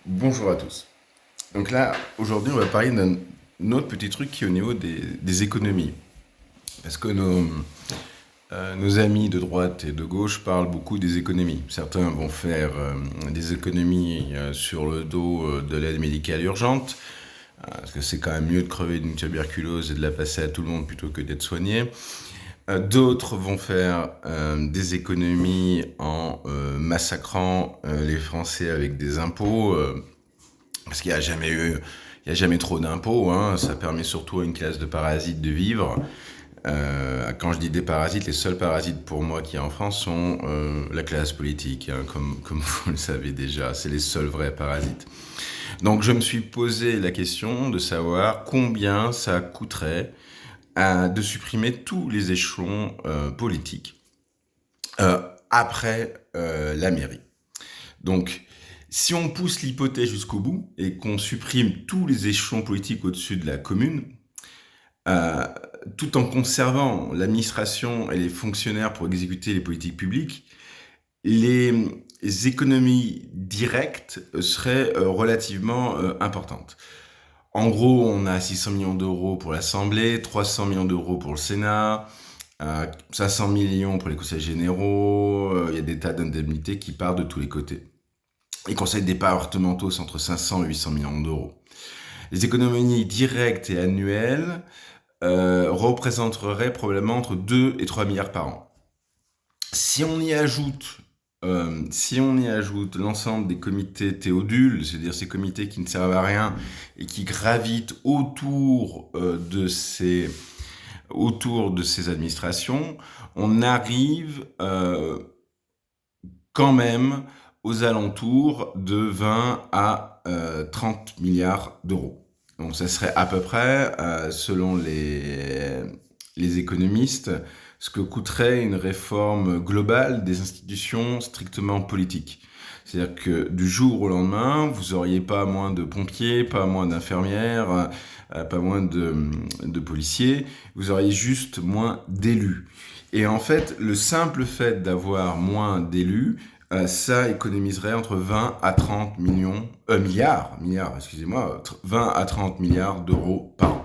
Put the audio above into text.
Bonjour à tous. Donc là, aujourd'hui, on va parler d'un autre petit truc qui est au niveau des économies. Parce que nos amis de droite et de gauche parlent beaucoup des économies. Certains vont faire des économies sur le dos de l'aide médicale urgente, parce que c'est quand même mieux de crever d'une tuberculose et de la passer à tout le monde plutôt que d'être soigné. D'autres vont faire des économies en massacrant les Français avec des impôts. Parce qu'il n'y a jamais eu, il y a jamais trop d'impôts, hein. Ça permet surtout à une classe de parasites de vivre. Quand je dis des parasites, les seuls parasites pour moi qu'il y a en France sont la classe politique, hein, comme vous le savez déjà. C'est les seuls vrais parasites. Donc je me suis posé la question de savoir combien ça coûterait de supprimer tous les échelons politiques après la mairie. Donc, si on pousse l'hypothèse jusqu'au bout et qu'on supprime tous les échelons politiques au-dessus de la commune, euh, tout en conservant l'administration et les fonctionnaires pour exécuter les politiques publiques, les économies directes seraient relativement importantes. En gros, on a 600 millions d'euros pour l'Assemblée, 300 millions d'euros pour le Sénat, 500 millions pour les conseils généraux, il y a des tas d'indemnités qui partent de tous les côtés. Les conseils départementaux, c'est entre 500 et 800 millions d'euros. Les économies directes et annuelles représenteraient probablement entre 2 et 3 milliards par an. Si on y ajoute l'ensemble des comités théodules, c'est-à-dire ces comités qui ne servent à rien et qui gravitent autour de ces administrations, on arrive quand même aux alentours de 20 à 30 milliards d'euros. Donc ça serait à peu près, selon les économistes, ce que coûterait une réforme globale des institutions strictement politiques. C'est-à-dire que du jour au lendemain, vous n'auriez pas moins de pompiers, pas moins d'infirmières, pas moins de policiers, vous auriez juste moins d'élus. Et en fait, le simple fait d'avoir moins d'élus, ça économiserait entre 20 à 30 milliards, excusez-moi, 20 à 30 milliards d'euros par an.